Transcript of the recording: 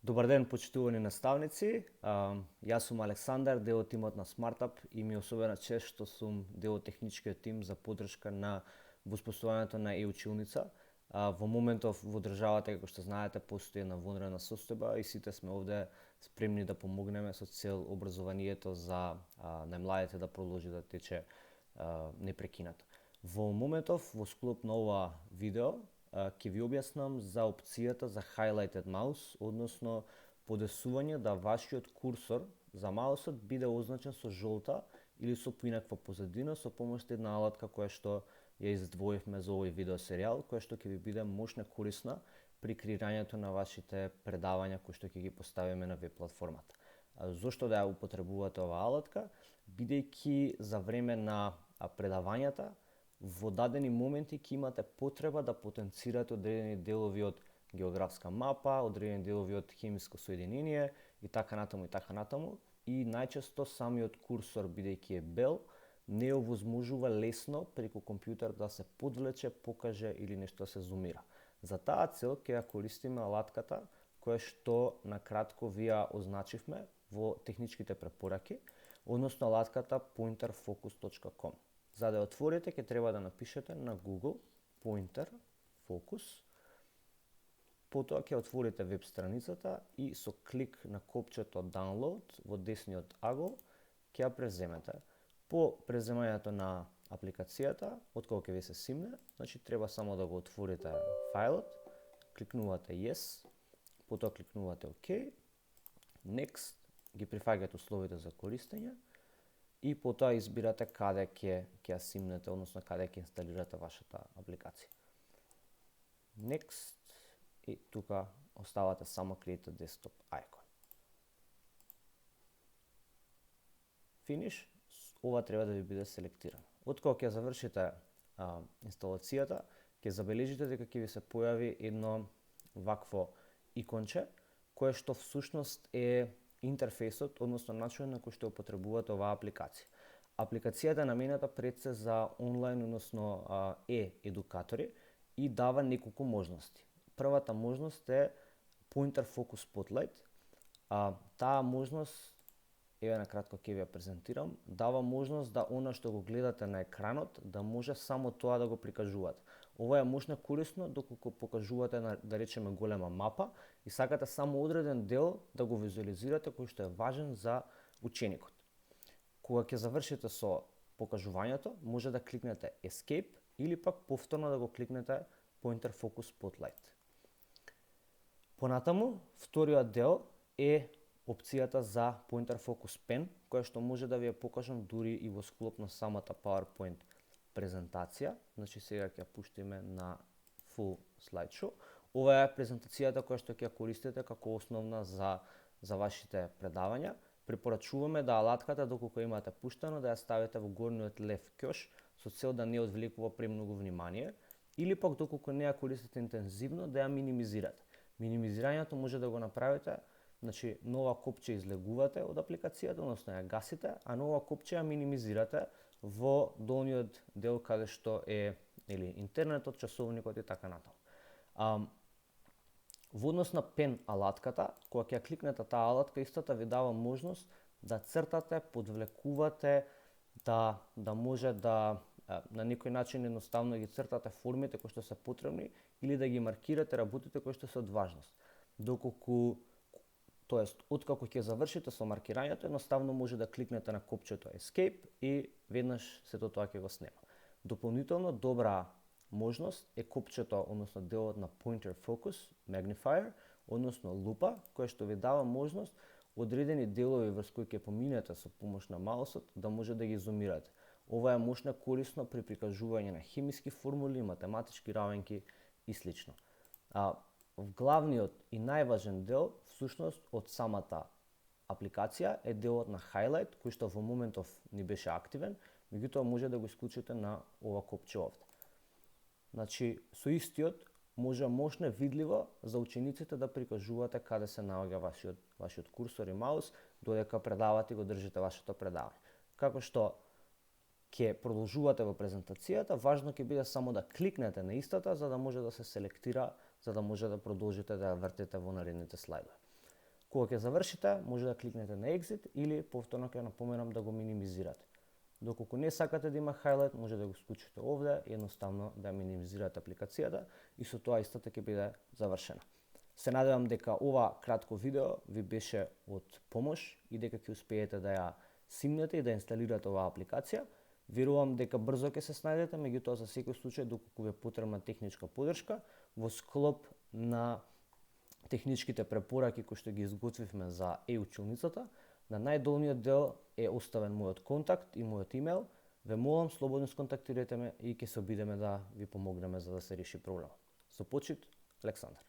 Добар ден, почитувани наставници. Јас сум Александар, дел од тимот на SmartUp и ми е особена чест што сум дел од техничкиот тим за поддршка на воспоставувањето на e-училница. Во моментов во државата, како што знаете, постои една вонредна состојба и сите сме овде спремни да помогнеме со цел образованието за најмладите да продолжи да тече непрекинато. Во моментов, во склоп на ова видео, ќе ви објаснам за опцијата за highlighted mouse, односно подесување да вашиот курсор за маусот биде означен со жолта или со поинаква позадина со помош една алатка која што ја издвоивме за овој видео серијал, која што ќе ви биде мощна корисна при креирањето на вашите предавања кои што ќе ги поставиме на веб платформата. Зошто да ја употребувате оваа алатка? Бидејќи за време на предавањата во дадени моменти ќе имате потреба да потенцирате одредени делови од географска мапа, одредени делови од хемиско соединение и така натаму. И најчесто самиот курсор, бидејќи е бел, не овозможува лесно преку компјутер да се подвлече, покаже или нешто да се зумира. За таа цел ќе ја користиме алатката која што накратко ви ја означивме во техничките препораки, односно алатката pointerfocus.com. За да ја отворите, ќе треба да напишете на Google Pointer Focus. Потоа ќе отворите веб страницата и со клик на копчето Download во десниот агол ќе ја преземете. По преземањето на апликацијата, откако ќе ви се симне, значи треба само да го отворите фајлот, кликнувате Yes, потоа кликнувате OK, Next, ги прифаќате условите за користење, и потоа избирате каде ќе ја симнете, односно каде ќе инсталирате вашата апликација. Next, и тука оставате само Create a Desktop Icon. Finish, ова треба да ви биде селектирано. Откако ќе завршите инсталацијата, ќе забележите дека ќе ви се појави едно вакво иконче, кое што всушност е интерфејсот, односно начинот на кој што употребувате оваа апликација. Апликацијата е наменета пред се за онлайн, односно едукатори и дава неколку можности. Првата можност е Pointer Focus Spotlight. Таа можност, еве накратко ќе ви ја презентирам, дава можност да она што го гледате на екранот, да може само тоа да го прикажувате. Ова е мощно корисно доколку покажувате на, да речеме, голема мапа и сакате само одреден дел да го визуализирате кој што е важен за ученикот. Кога ќе завршите со покажувањето, може да кликнете Escape или пак повторно да го кликнете Pointer Focus Spotlight. Понатаму, вториот дел е опцијата за Pointer Focus Pen, која што може да ви ја покажам дури и во склоп на самата PowerPoint презентација. Значи сега ќе ја пуштиме на Full Slideshow. Ова е презентацијата која што ќе ја користите како основна за вашите предавања. Препорачуваме да алатката, доколку имате пуштено, да ја ставите во горниот лев ќош со цел да не одвлекува премногу внимание, или пак доколку не ја користите интензивно, да ја минимизирате. Минимизирањето може да го направите, значи нова копче излегувате од апликацијата, односно ја гасите, а нова копче ја минимизирате во долниот дел каде што е интернетот, часовникот и така натаму. Во однос на пен алатката, кога ќе кликнете таа алатка, истата ви дава можност да цртате, подвлекувате, да може да на некој начин едноставно ги цртате формите кои што се потребни или да ги маркирате работите кои што се од важност. Откако ќе завршите со маркирањето, едноставно може да кликнете на копчето Escape и веднаш сето тоа ќе го снема. Дополнително добра можност е копчето, односно делот на Pointer Focus Magnifier, односно лупа, која што ви дава можност одредени делови врз кои ќе поминете со помош на маусот да може да ги зумирате. Ова е мощно корисно при прикажување на хемиски формули, математички равенки и слично. Главниот и најважен дел, всушност, од самата апликација е делот на highlight, кој што во моментов не беше активен, меѓутоа може да го исклучите на ова копче овде. Значи, со истиот може мощно видливо за учениците да прикажувате каде се наоѓа вашиот курсор и маус, додека предавате и го држите вашето предавање. Како што ќе продолжувате во презентацијата, важно ќе биде само да кликнете на истата за да може да се селектира, за да може да продолжите да ја вртите во наредните слайдови. Кога ќе завршите, може да кликнете на Exit или повторно ќе напоменам да го минимизирате. Доколку не сакате да има highlight, може да го исклучите овде, едноставно да минимизирате апликацијата и со тоа истата ќе биде завршена. Се надевам дека ова кратко видео ви беше од помош и дека ќе успеете да ја симнете и да инсталирате оваа апликација. Верувам дека брзо ќе се снајдете, меѓутоа за секој случај доколку ви е потребна техничка поддршка во склоп на техничките препораки кои што ги изготвивме за e-училницата, на најдолниот дел е оставен мојот контакт и мојот имејл. Ве молам слободно сконтактирайте ме и ќе се обидеме да ви помогнеме за да се реши проблемот. Со почит, Александар.